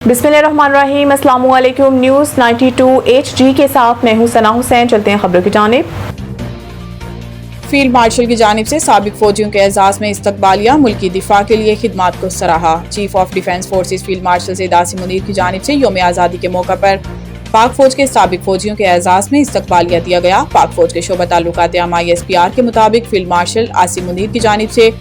बिस्मिल्लाहिर्रहमानिर्रहीम, अस्सलामुअलैकुम। News 92 HD के साथ मैं हूं सना हुसैन। चलते हैं खबरों की जानिब। फील्ड मार्शल की जानिब से साबिक फौजियों के एजाज में इस्तकबालिया, मुल्की दिफा के लिए खिदमात को सराहा। Chief of defence forces field marshal Syed Asim Munir की जानिब से यौम आज़ादी के मौका पर पाक फौज के साबिक फौजियों के एजाज में इस्तकबालिया दिया गया। पाक फौज के शोबा ताल्लुकात आमा ISPR के मुताबिक फील्ड मार्शल आसिम मुनीर की जानिब से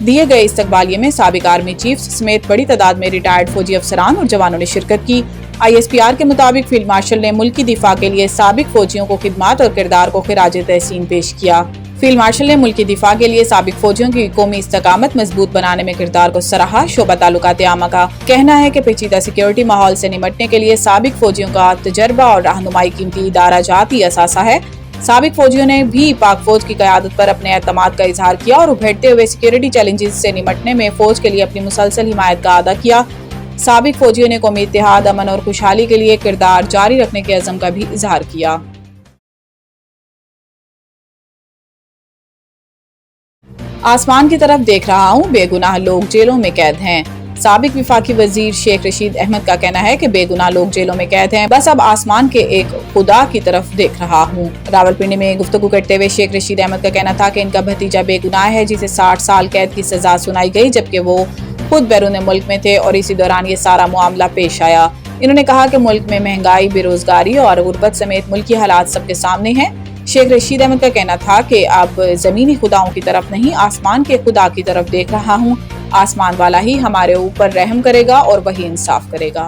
दिए गए इस्तकबालिये में साबिक आर्मी चीफ समेत बड़ी तादाद में रिटायर्ड फौजी अफसरान और जवानों ने शिरकत की। ISPR के मुताबिक फील्ड मार्शल ने मुल्क की दिफा के लिए साबिक फौजियों को खिदमात और किरदार को खिराज तहसीन पेश किया। फील्ड मार्शल ने मुल्क की दिफा के लिए साबिक फौजियों की कौमी इस्तकामत मजबूत बनाने में किरदार को सराहा। शोबा ताल्लुकात आमा का कहना है कि पेचीदा सिक्योरिटी माहौल से निपटने के लिए साबिक फौजियों का तजर्बा और रहनुमाई कीमती इदारा जाती असासा है। साबिक फौजियों ने भी पाक फौज की क़यादत पर अपने एतमाद का इजहार किया और उभरते हुए सिक्योरिटी चैलेंजेस से निपटने में फौज के लिए अपनी मुसलसल हिमायत का अदा किया। साबिक फौजियों ने कौमी इत्तेहाद, अमन और खुशहाली के लिए किरदार जारी रखने के अज़म का भी इजहार किया। आसमान की तरफ देख रहा हूँ, बेगुनाह लोग जेलों में कैद हैं। साबिक विफाकी वजीर शेख रशीद अहमद का कहना है कि बेगुनाह लोग जेलों में कैद हैं, बस अब आसमान के एक खुदा की तरफ देख रहा हूँ। रावलपिंडी में गुफ्तगू करते हुए शेख रशीद अहमद का कहना था कि इनका भतीजा बेगुनाह है जिसे 60 साल कैद की सजा सुनाई गई, जबकि वो खुद बैरून मुल्क में थे और इसी दौरान ये सारा मामला पेश आया। इन्होंने कहा कि मुल्क में महंगाई, बेरोजगारी और गुर्बत समेत मुल्की हालात सबके सामने हैं। शेख रशीद अहमद का कहना था कि अब जमीनी खुदाओं की तरफ नहीं, आसमान के खुदा की तरफ देख रहा हूँ। आसमान वाला ही हमारे ऊपर रहम करेगा और वही इंसाफ करेगा।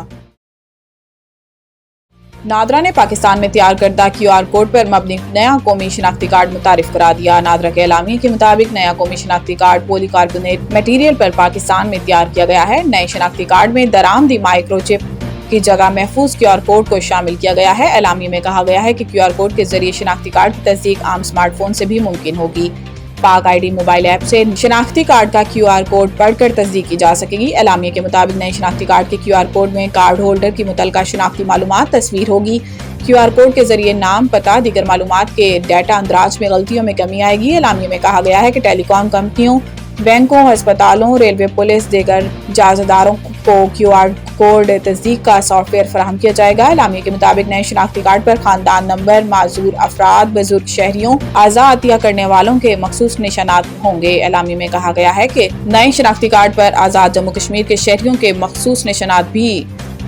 नादरा ने पाकिस्तान में तैयार करदा QR कोड पर मबनी नया कौमी शनाख्ती कार्ड मुतारिफ करा दिया। नादरा के एलामिये के मुताबिक नया कौमी शनाख्ती कार्ड पॉलीकार्बोनेट मटीरियल पर पाकिस्तान में तैयार किया गया है। नए शनाख्ती कार्ड में दरामदी माइक्रोचिप की जगह महफूज QR कोड को शामिल किया गया है। एलामिये में कहा गया है कि QR कोड के जरिए शनाख्ती कार्ड की तस्दीक आम स्मार्टफोन से भी मुमकिन होगी। पाक ID मोबाइल ऐप से शनाख्ती कार्ड का QR कोड पढ़कर तस्दीक की जा सकेगी। एलामिये के मुताबिक नए शनाख्ती कार्ड के QR कोड में कार्ड होल्डर की मुतल्लिका शनाख्ती मालूमात तस्वीर होगी। QR कोड के जरिए नाम, पता, दीगर मालूमात के डाटा अंदराज में गलतियों में कमी आएगी। एलामिये में कहा गया है कि टेलीकॉम कंपनियों, बैंकों, अस्पतालों, रेलवे पुलिस, दीगर जाजदारों को QR कोड तस्दीक का सॉफ्टवेयर फराहम किया जाएगा। एलामिये के मुताबिक नए शनाख्ती कार्ड पर खानदान नंबर, माजूर अफराद, बुजुर्ग शहरियों, आज़ा अतिया करने वालों के मखसूस निशानात होंगे। एलामिये में कहा गया है कि नए शनाख्ती कार्ड पर आज़ाद जम्मू कश्मीर के शहरियों के मखसूस निशानात भी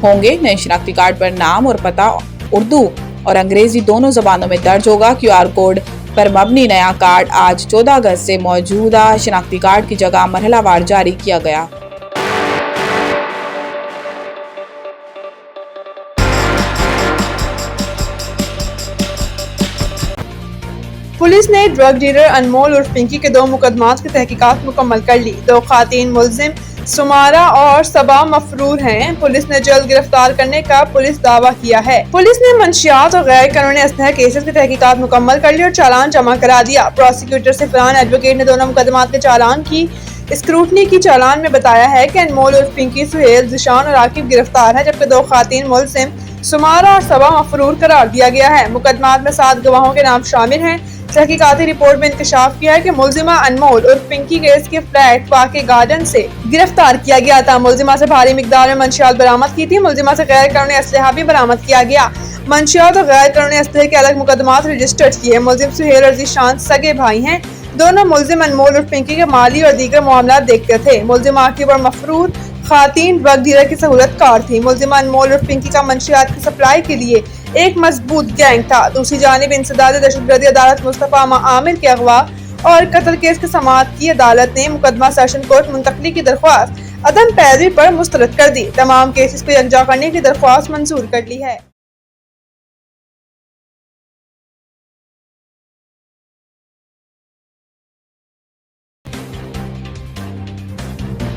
होंगे। नए शनाख्ती कार्ड पर नाम और पता उर्दू और अंग्रेजी दोनों जबानों में दर्ज होगा। QR कोड पर मबनी नया कार्ड आज 14 अगस्त से मौजूदा शनाख्ती कार्ड की जगह मरहलावार जारी किया गया। पुलिस ने ड्रग डीलर अनमोल उर्फ पिंकी के 2 मुकदमात की तहकीकात मुकम्मल कर ली। 2 खातीन मुल्जिम सुमारा और सबा मफरूर हैं। पुलिस ने जल्द गिरफ्तार करने का पुलिस दावा किया है। पुलिस ने मंशियात और गैर कानूनी असलहा केसेस की तहकीकात मुकम्मल कर ली और चालान जमा करा दिया। प्रोसिक्यूटर सिफरान एडवोकेट ने दोनों मुकदमात के चालान की स्क्रूटनी की। चालान में बताया है कि अनमोल उर्फ पिंकी, सुहेल, जिशान और आकिब गिरफ्तार है, जबकि 2 खातीन मुल्जिम सुमारा और सबा मफरूर करार दिया गया है। मुकदमात में 7 गवाहों के नाम शामिल हैं। तहकीकाती रिपोर्ट में इंकशाफ किया है कि मुल्जिमा अनमोल उर्फ पिंकी के इसके फ्लैट वाक़े गार्डन से गिरफ्तार किया गया था। मुल्जिमा से भारी मिकदार में मंशियात बरामद की थी। मुल्जिमा से गैर कानूनी असलहा भी बरामद किया गया। मंशियात और गैर कानूनी असलहे के अलग मुकदमात रजिस्टर्ड किए। मुल्जिम सुहेल और जिशान सगे भाई हैं। दोनों मुल्जिम अनमोल उर्फ पिंकी के माली और दीगर मामला देखते थे। मुल्जिम आकिब और मफरूर खातीन ड्रग डीलर की सहूलतकार थी। मुल्जिमा अनमोल उर्फ पिंकी का मंशियात की सप्लाई के लिए एक मजबूत गैंग था। दूसरी जानिब इंसदाद दहशतगर्दी अदालत मुस्तफा आमिर के अगवा और कत्ल केस की समाअत की अदालत ने मुकदमा सेशन कोर्ट मुंतकली की दरख्वास्त अदम पैरवी पर मुस्तरद कर दी। तमाम केसेस को यकजा करने की दरख्वास्त मंजूर कर ली है।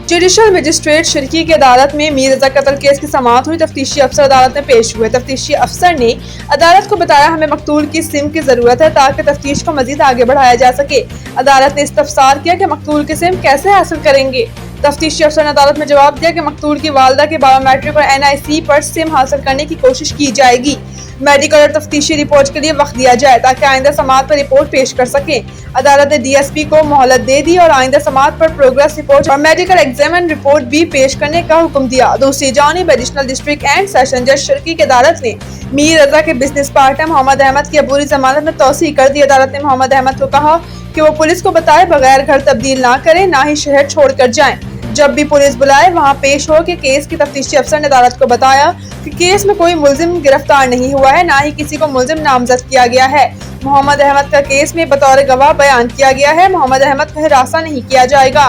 जुडिशल मजिस्ट्रेट शिरकी की अदालत में मीर रजा कत्ल केस की समाअत हुई। तफ्तीशी अफसर अदालत में पेश हुए। तफ्तीशी अफसर ने अदालत को बताया, हमें मकतूल की सिम की जरूरत है ताकि तफ्तीश को मजीद आगे बढ़ाया जा सके। अदालत ने इस्तफसार किया कि मकतूल की सिम कैसे हासिल करेंगे। तफ्तीशी अफसर ने अदालत में जवाब दिया कि मकतूल की वालदा के बायोमेट्रिक और NIC पर सिम हासिल करने की कोशिश की जाएगी। मेडिकल और तफ्तीशी रिपोर्ट के लिए वक्त दिया जाए ताकि आइंदा समाअत पर रिपोर्ट पेश कर सके। अदालत ने DSP को मोहलत दे दी और आइंदा समाअत पर प्रोग्रेस रिपोर्ट और मेडिकल एग्जामिन रिपोर्ट भी पेश करने का हुक्म दिया। दूसरी जानिब एडिशनल डिस्ट्रिक्ट एंड सेशन जज शर्की की अदालत ने मीर रजा के बिजनेस पार्टनर मोहम्मद अहमद की अबूरी जमानत में तौसीह कर दी। अदालत ने मोहम्मद अहमद को कहा कि वो पुलिस को बताए बगैर घर तब्दील ना करें, ना ही शहर छोड़कर जाएं। जब भी पुलिस बुलाए वहां पेश हो के केस की तफ्तीशी अफसर ने अदालत को बताया कि केस में कोई मुल्जिम गिरफ्तार नहीं हुआ है, ना ही किसी को मुल्जिम नामजद किया गया है। मोहम्मद अहमद का केस में बतौर गवाह बयान किया गया है। मोहम्मद अहमद को हिरासा नहीं किया जाएगा।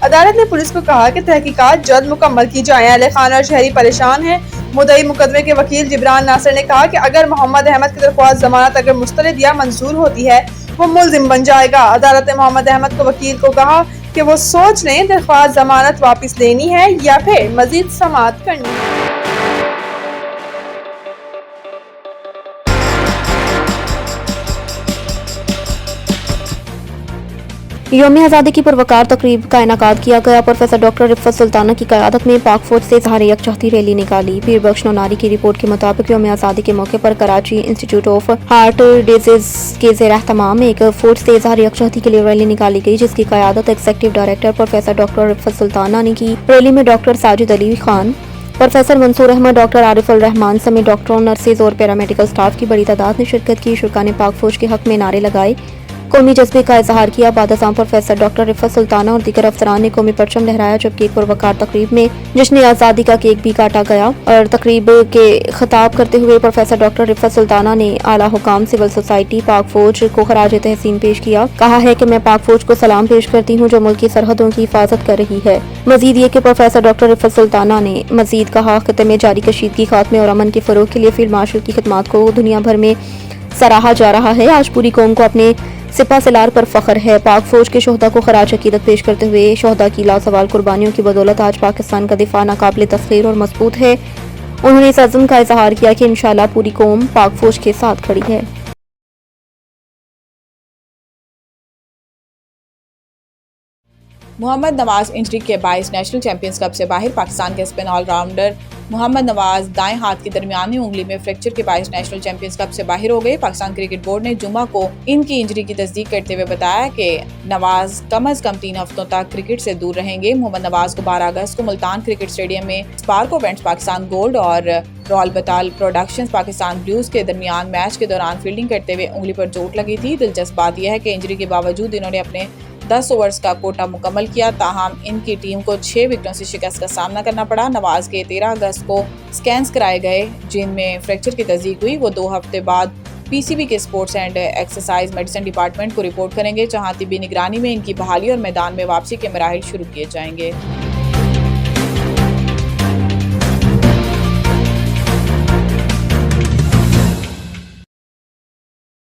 अदालत ने पुलिस को कहा कि तहकीकात जल्द मुकम्मल की जाए। अहले खाना और शहरी परेशान है। मुद्दई मुकदमे के वकील जिब्रान नासिर ने कहा कि अगर मोहम्मद अहमद की दरख्वास्त जमानत अगर मुस्तरद या मंजूर होती है वो मुल्जिम बन जाएगा। अदालत ने मोहम्मद अहमद को वकील को कहा कि वो सोच लें दरख्वास्त जमानत वापस लेनी है या फिर मजीद समाअत करनी है। यौम आज़ादी की पुरवकार तकरीब का इनेकाद किया गया। प्रोफेसर डॉक्टर रिफ़त सुल्ताना की क़यादत में पाक फौज से इज़हार यकजहती रैली निकाली। पीर बख्श नौनारी की रिपोर्ट के मुताबिक यौम आज़ादी के मौके पर Karachi institute of heart disease के ज़ेर एहतमाम एक फौज से इज़हार यकजहती के लिए रैली निकाली गई, जिसकी क़यादत executive director professor doctor Rifat Sultana ने की। रैली में doctor Sajid Ali Khan, professor Mansoor Ahmad, doctor Arif Al Rahman समेत डॉक्टरों, नर्सेज और पैरामेडिकल स्टाफ की बड़ी तादाद ने शिरकत की। शुरा ने पाक फौज के हक में नारे लगाए, कौमी जज्बे का इजहार किया। बादशाह प्रोफेसर डॉक्टर रिफ़त सुल्ताना और दीगर अफसरान ने कौमी परचम लहराया, जबकि एक पुरवकार तकरीब में जश्न आज़ादी का केक भी काटा गया। और तकरीब के खिताब करते हुए प्रोफेसर डॉक्टर रिफ़त सुल्ताना ने आला हुकाम, सिविल सोसाइटी, पाक फौज को खराज तहसीन पेश किया। कहा है कि मैं पाक फौज को सलाम पेश करती हूँ जो मुल्क की सरहदों की हिफाजत कर रही है। मजीद ये कि प्रोफेसर डॉक्टर रिफ़त सुल्ताना ने मजीद कहा खिते में जारी कशीदगी, खात्मे और अमन के फ़रोग के लिए फील्ड मार्शल की खिदमात को दुनिया भर में सराहा जा रहा है। आज पूरी कौम को अपने सिपा सलार पर फख्र है। पाक फौज के शोहदा को खराज अकीदत पेश करते हुए शोहदा की लासवाल कुर्बानियों की बदौलत आज पाकिस्तान का दिफा नाकाबिल तस्खीर और मजबूत है। उन्होंने इस अज़्म का इजहार किया कि इंशाअल्लाह पूरी कौम पाक फौज के साथ खड़ी है। मोहम्मद नवाज इंजरी के बाइस नेशनल चैंपियंस कप से बाहर। पाकिस्तान के स्पिन ऑलराउंडर मोहम्मद नवाज दाएं हाथ की दरमियानी उंगली में फ्रैक्चर के बाइस नेशनल चैंपियंस कप से बाहर हो गए। पाकिस्तान क्रिकेट बोर्ड ने जुमा को इनकी इंजरी की तस्दीक करते हुए बताया कि नवाज कम अज कम 3 हफ्तों तक क्रिकेट से दूर रहेंगे। मोहम्मद नवाज को 12 अगस्त को मुल्तान क्रिकेट स्टेडियम में स्पार्को इवेंट्स पाकिस्तान गोल्ड और रॉयल बटाल प्रोडक्शंस पाकिस्तान ब्लूज के दरमियान मैच के दौरान फील्डिंग करते हुए उंगली पर चोट लगी थी। दिलचस्प बात यह है कि इंजरी के बावजूद इन्होंने अपने 10 ओवर्स का कोटा मुकम्मल किया, ताहम इनकी टीम को 6 विकेटों से शिकस्त का सामना करना पड़ा। नवाज के 13 अगस्त को स्कैन्स कराए गए जिनमें फ्रैक्चर की तस्दीक हुई। वो 2 हफ्ते बाद PCB के sports and exercise medicine department को रिपोर्ट करेंगे, जहां तिब्बी निगरानी में इनकी बहाली और मैदान में वापसी के मराहिल शुरू किए जाएंगे।